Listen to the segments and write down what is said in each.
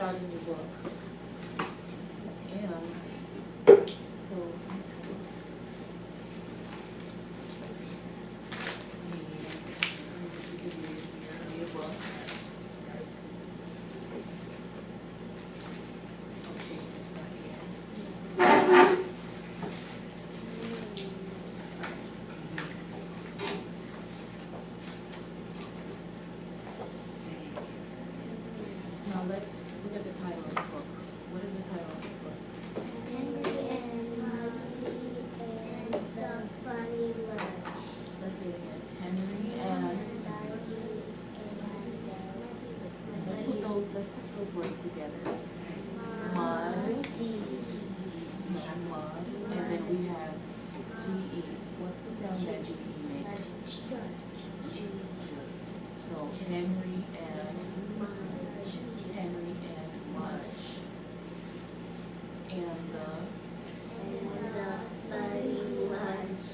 start a new book. And so new book. Okay, it's not here. Now let's look at the title of the book. What is the title of this book? Henry and Muddy and the Funny Lunch. Let's see it again. Henry and let's put those words together. Mud, mud, and then we have GE. What's the sound that GE makes? So Henry and Mudge. And the Funny Lunch.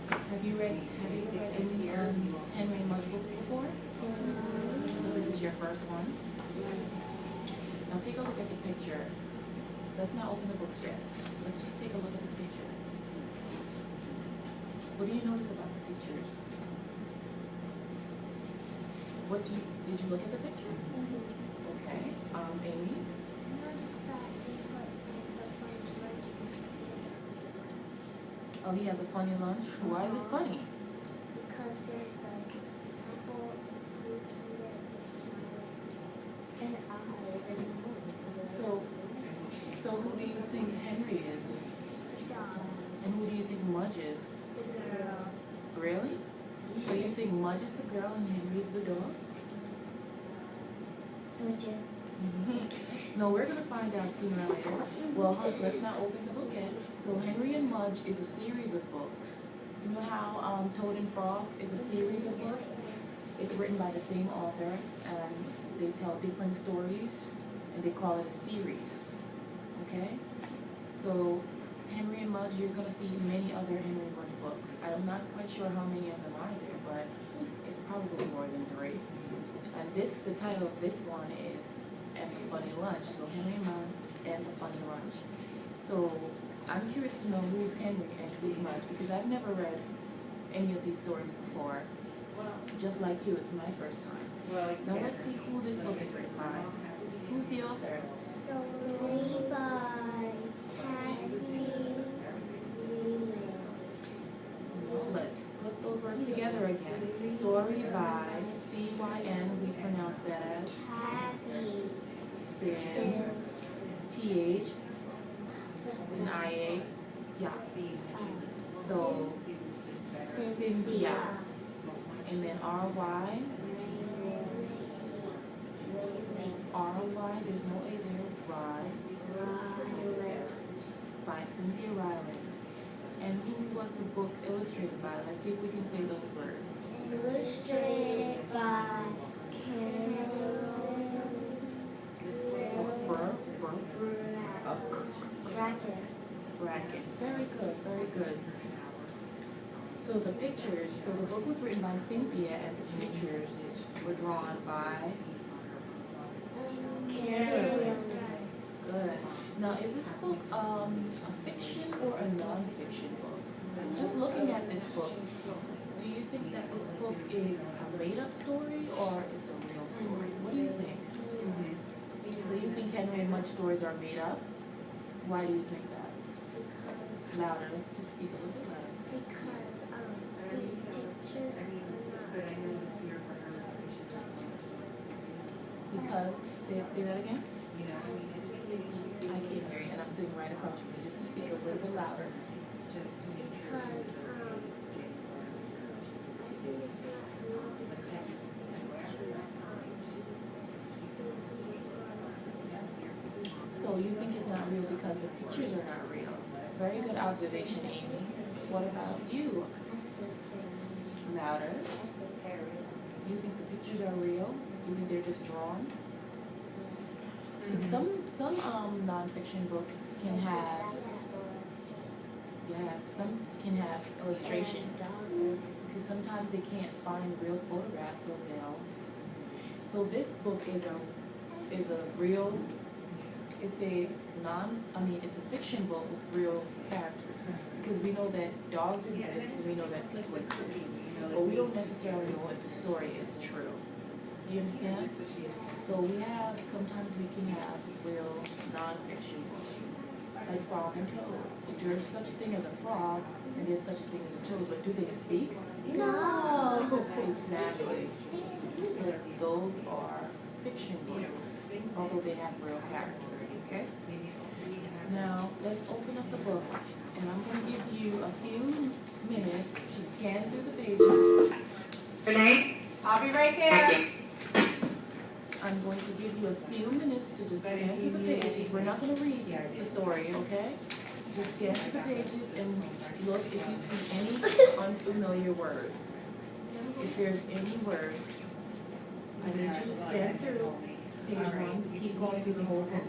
have you read any Henry and Mudge books before? So this is your first one. Now take a look at the picture. Let's not open the books yet. Let's just take a look at the picture. What do you notice about the pictures? Did you look at the picture? Okay. Amy? Oh, he has a funny lunch. Why is it funny? Because there's like apple, fruits in it, and eyes and So who do you think Henry is? dog. And who do you think Mudge is? The girl. Really? So you think Mudge is the girl and Henry's the dog? Switcher. No, we're gonna find out sooner or later. Well, let's not open the book yet. So Henry and Mudge is a series of books. You know how Toad and Frog is a series of books? It's written by the same author, and they tell different stories, and they call it a series. Okay? So Henry and Mudge, you're gonna see many other Henry and Mudge books. I'm not quite sure how many of them are there, but it's probably more than 3. And the title of this one is And the Funny Lunch. So Henry and Mudge and the Funny Lunch. So I'm curious to know who's Henry and who's Mudge, because I've never read any of these stories before. Just like you, it's my first time. Now let's see who this book is written by. Who's the author? Story by Kathy Freeman. Let's put those words together again. Story by C-Y-N. We pronounce that as Kathy. Sin. T-H. And I-A. Yeah. So Cynthia. And then R-Y. R-Y. There's no A there. Y. By Cynthia Ryland. And who was the book illustrated by? Let's see if we can say those words. Illustrated by Carolyn Brackett. Very good, very good. So the book was written by Cynthia, and the pictures were drawn by Carolyn. Good. Now, is this book a fiction or a non-fiction book? Just looking at this book, do you think that this book is a made-up story or it's a real story? What do you think? Do you think Henry and Mudge stories are made up? Why do you think that? Louder. Let's just speak a little bit louder. Because, say that again? I can't hear you, and I'm sitting right across from you. Just speak a little bit louder. So you think it's not real because the pictures are not real. Very good observation, Amy. What about you? Louder. You think the pictures are real? You think they're just drawn? Some nonfiction books can have, some can have illustrations, because sometimes they can't find real photographs, so this book is a is a real, it's a fiction book with real characters. Because we know that dogs exist, and we know that people exist. But we don't necessarily know if the story is true. Do you understand? So sometimes we can have real non-fiction books, like Frog and Toad. There's such a thing as a frog, and there's such a thing as a toad, but do they speak? No. Exactly. So those are fiction books, although they have real characters, okay? Now, let's open up the book, and I'm going to give you a few minutes to scan through the pages. Renee, I'll be right there. I'm going to give you a few minutes to just scan through the pages. We're not going to read the story, okay? Just scan through the pages and look if you see any unfamiliar words. If there's any words, I need you to scan through page 1. Keep going through the whole book.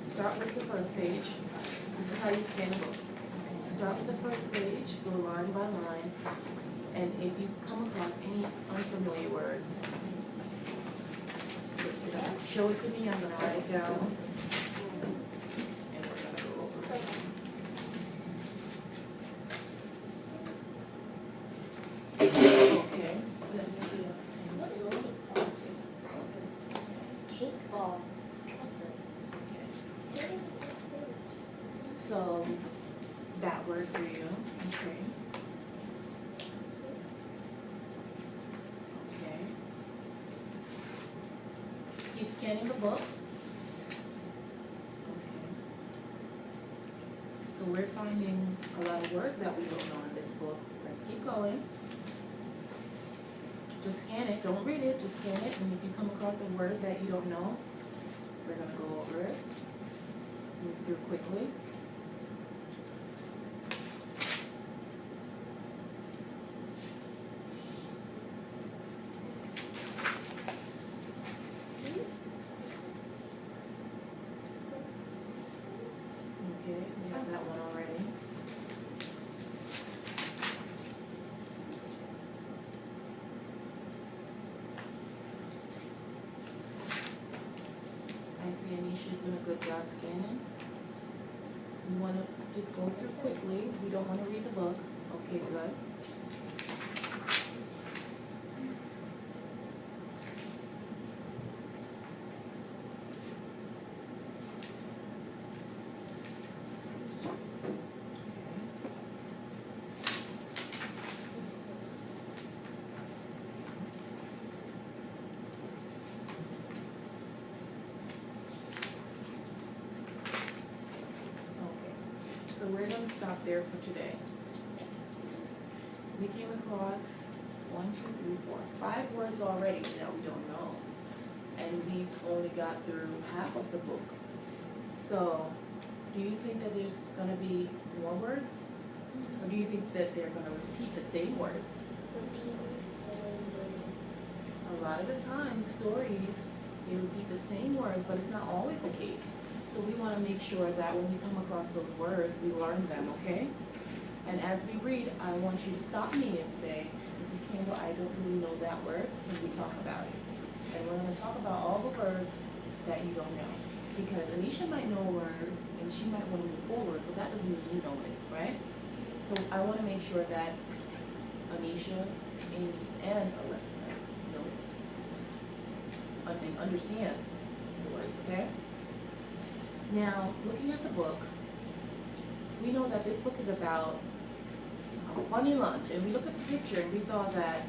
Start with the first page. This is how you scan a book. Start with the first page, go line by line, and if you come across any unfamiliar words, show it to me, I'm going to write it down, and we're going to go over it. Okay. Cake ball. Okay. So, that word for you, okay. Okay. Keep scanning the book. Okay. So we're finding a lot of words that we don't know in this book. Let's keep going. Just scan it, don't read it, just scan it, and if you come across a word that you don't know, we're going to go over it. Move through quickly. Okay, we have that one already. I see Anisha's doing a good job scanning. You want to just go through quickly. We don't want to read the book. Okay, good. So we're going to stop there for today. We came across 5 words already that we don't know. And we've only got through half of the book. So, do you think that there's going to be more words? Or do you think that they're going to repeat the same words? A lot of the time, stories, they repeat the same words, but it's not always the case. So we want to make sure that when we come across those words, we learn them, okay? And as we read, I want you to stop me and say, Mrs. Campbell, I don't really know that word. Can we talk about it? And we're going to talk about all the words that you don't know. Because Anisha might know a word, and she might want to move forward, but that doesn't mean you know it, right? So I want to make sure that Anisha, Amy, and Alexa knows and understands the words, okay? Now, looking at the book, we know that this book is about a funny lunch, and we look at the picture and we saw that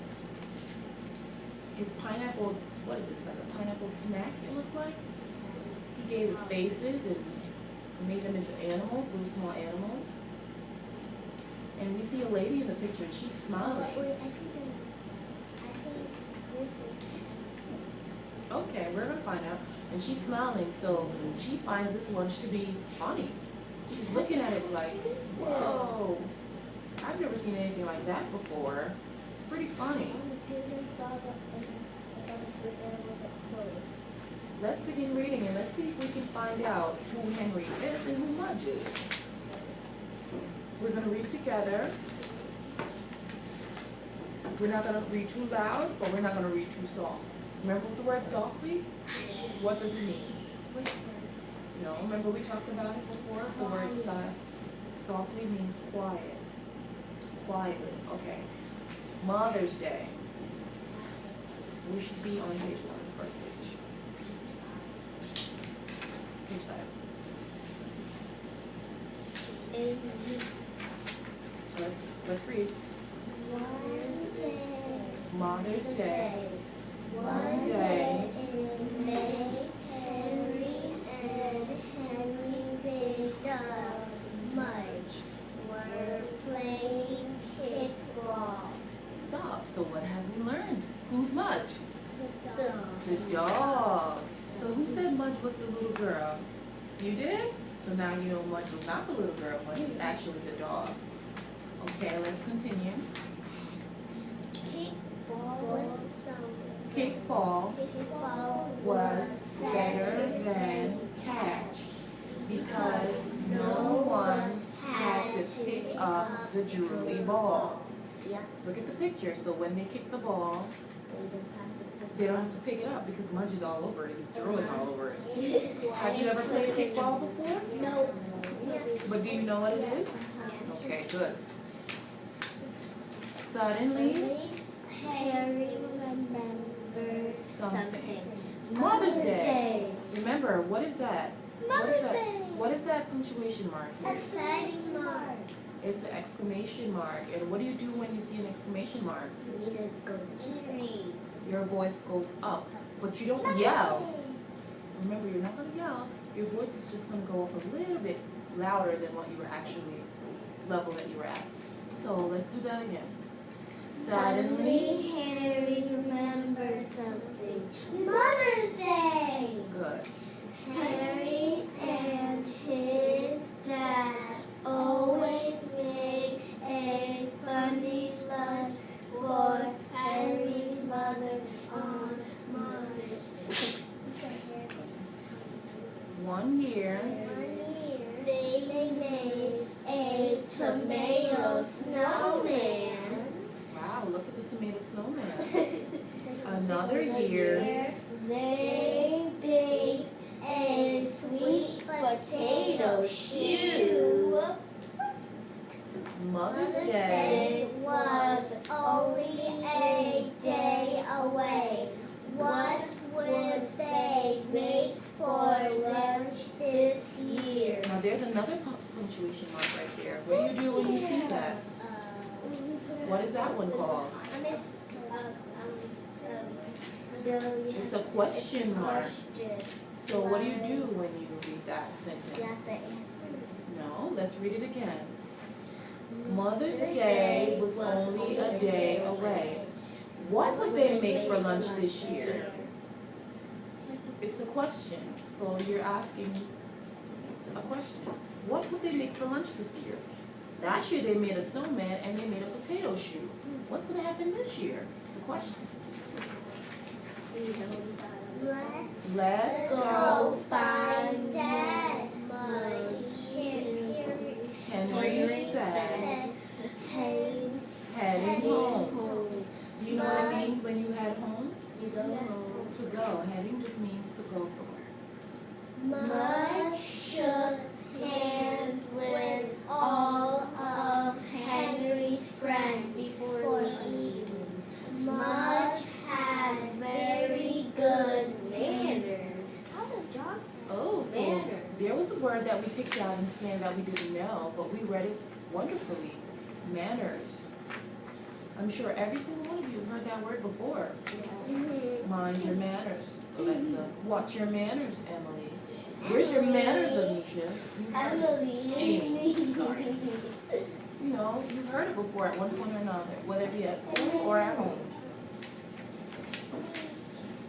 his pineapple, what is this, like a pineapple snack it looks like? He gave it faces and made them into animals, little small animals. And we see a lady in the picture and she's smiling. Okay, we're gonna find out. And she's smiling, so she finds this lunch to be funny. She's looking at it like, whoa, I've never seen anything like that before. It's pretty funny. Let's begin reading and let's see if we can find out who Henry is and who Mudge is. We're gonna read together. We're not gonna read too loud, but we're not gonna read too soft. Remember what the word soft be? What does it mean? No, remember we talked about it before? The word softly means quiet. Quietly, okay. Mother's Day. We should be on page 1, the first page. Page 5. Let's read. Mother's Day. One day in May, Henry and Henry's dog Mudge were playing kickball. Stop. So what have we learned? Who's Mudge? The dog. The dog. So who said Mudge was the little girl? You did? So now you know Mudge was not the little girl. Mudge is actually the dog. Okay, let's continue. Kickball was better than catch because no one had to pick up the drooly ball. Yeah. Look at the picture. So when they kick the ball, they don't have to pick it up because Mudge is all over it. He's drooling all over it. Have you ever played kickball before? No. But do you know what it is? Okay, good. Suddenly, Harry remembers something. Mother's Day. Remember, what is that? Mother's Day. What is that punctuation mark here? Exciting mark. It's an exclamation mark. And what do you do when you see an exclamation mark? We need to go tree. Your voice goes up, but you don't yell. Remember, you're not going to yell. Your voice is just going to go up a little bit louder than what you were actually, level that you were at. So let's do that again. Suddenly, Harry remembers something. Mother's Day! good. Harry and his dad always made a funny lunch for Harry's mother on Mother's Day. One year, They made a tomato snowman. wow, look at the tomato snowman. Another year, They baked a sweet potato shoe. Mother's Day, was only a day away. What would they make for lunch this year? now there's another punctuation mark right there. What do you do when you see that? What is that one called? It's a question mark. So what do you do when you read that sentence? No, let's read it again. Mother's Day was only a day away. What would they make for lunch this year? It's a question. So you're asking a question. What would they make for lunch this year? Last year they made a snowman and they made a potato shoe. What's going to happen this year? It's a question. Let's go. find Dad. Henry said, heading home. Do you know what it means when you head home? You go home. To go. Heading just means to go somewhere. Mudge shook hands with all of Henry's friends before leaving. Mudge had very good manners. Oh, so there was a word that we picked out in Scan that we didn't know, but we read it wonderfully. Manners. I'm sure every single one of you heard that word before. Mind your manners, Alexa. Watch your manners, Emily. Where's your manners, Anisha? Amy, sorry. You know, you've heard it before at one point or another, whether it be at school or at home.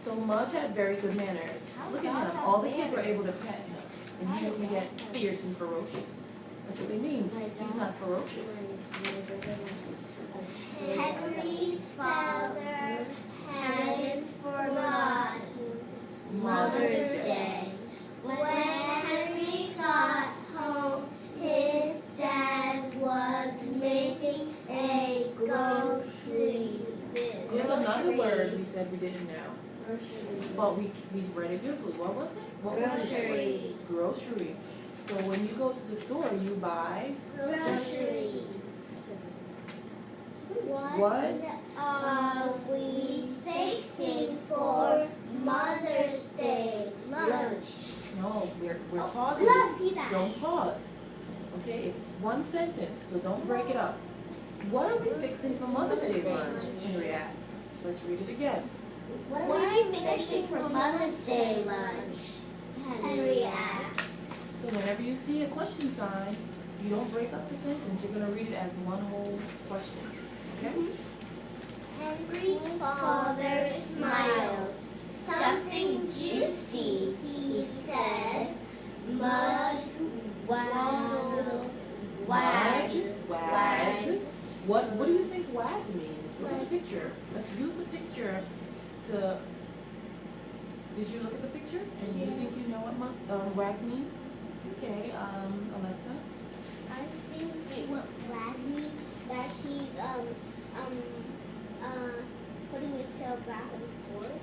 So Mudge had very good manners. Look at him. All the kids were able to pet him. And he didn't get fierce and ferocious. That's what they mean. He's not ferocious. Henry's father hadn't forgot Mother's Day. When Henry got home, his dad was making a grocery. There's another word we said we didn't know. But we read it beautifully. What was it? What was it? Grocery. Grocery. So when you go to the store, you buy Grocery. what? Are we fixing for Mother's Day lunch? No, we're pausing. See that. Don't pause. Okay, it's one sentence, so don't break it up. What are we fixing for Mother's Day lunch? Henry asks. Let's read it again. What are you fixing for Mother's Day lunch? Henry asked. So whenever you see a question sign, you don't break up the sentence. You're gonna read it as one whole question. Okay? Henry's father smiled. Something juicy, he said. Mudge wagged. Wagged. What do you think wag means? Look at the picture. Let's use the picture to. Did you look at the picture? And do you think you know what wag means? Okay, Alexa. I think what wag means that he's putting his tail back and forth.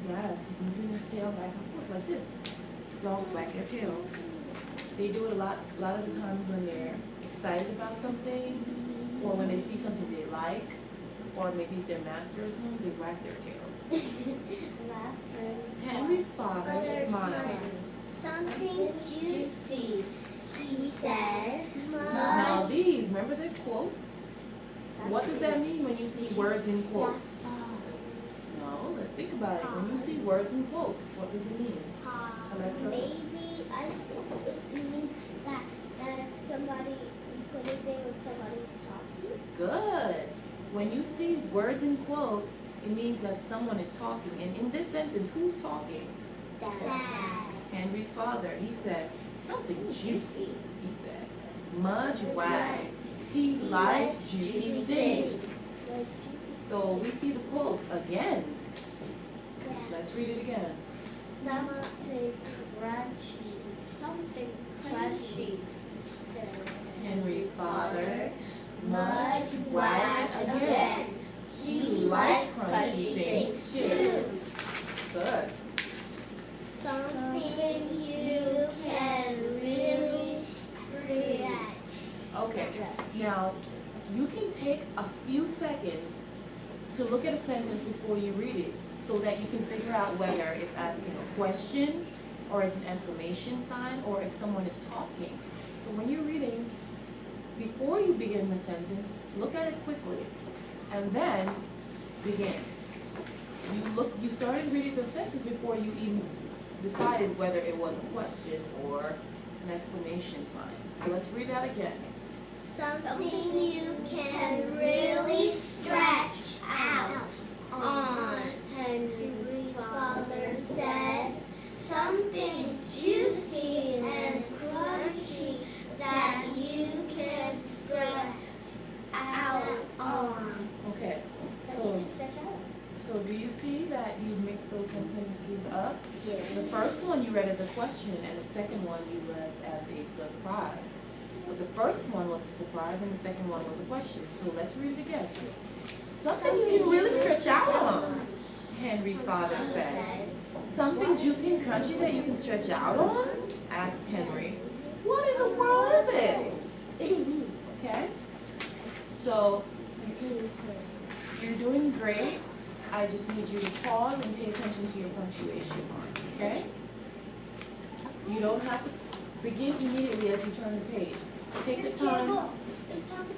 Yes, he's moving his tail back and forth like this. Dogs wag their tails. They do it a lot of the times when they're excited about something, or when they see something they like, or maybe if their master is home, they wag their tails. Henry's father smiled. Something juicy, he said. Now these, remember the quote? What does that mean when you see words in quotes? No, let's think about it. When you see words in quotes, what does it mean? Alexa? Maybe I think it means that somebody, you put it there when somebody's talking. Good. When you see words in quotes, it means that someone is talking. And in this sentence, who's talking? Dad. Henry's father. He said, something juicy, he said. Mudge wagged. He liked juicy things. So we see the quotes again. Let's read it again. Something crunchy. Something crunchy. Henry's father. Mudge wagged again. He liked crunchy things too. Good. Something you can really stretch. Okay. Now, you can take a few seconds to look at a sentence before you read it so that you can figure out whether it's asking a question or it's an exclamation sign or if someone is talking. So when you're reading, before you begin the sentence, look at it quickly and then begin. You started reading the sentence before you even decided whether it was a question or an exclamation sign. So let's read that again. Something you can really stretch out on, Henry's father said. Something juicy and crunchy that you can stretch out on. Okay. So do you see that you mixed those sentences up? Yes. The first one you read as a question and the second one you read as a surprise. But the first one was a surprise and the second one was a question. So let's read it again. Something you can really stretch out on, Henry's father said. Something juicy and crunchy that you can stretch out on? Asked Henry. What in the world is it? Okay? So you're doing great. I just need you to pause and pay attention to your punctuation marks, okay? You don't have to begin immediately as you turn the page. Take the time. It's talking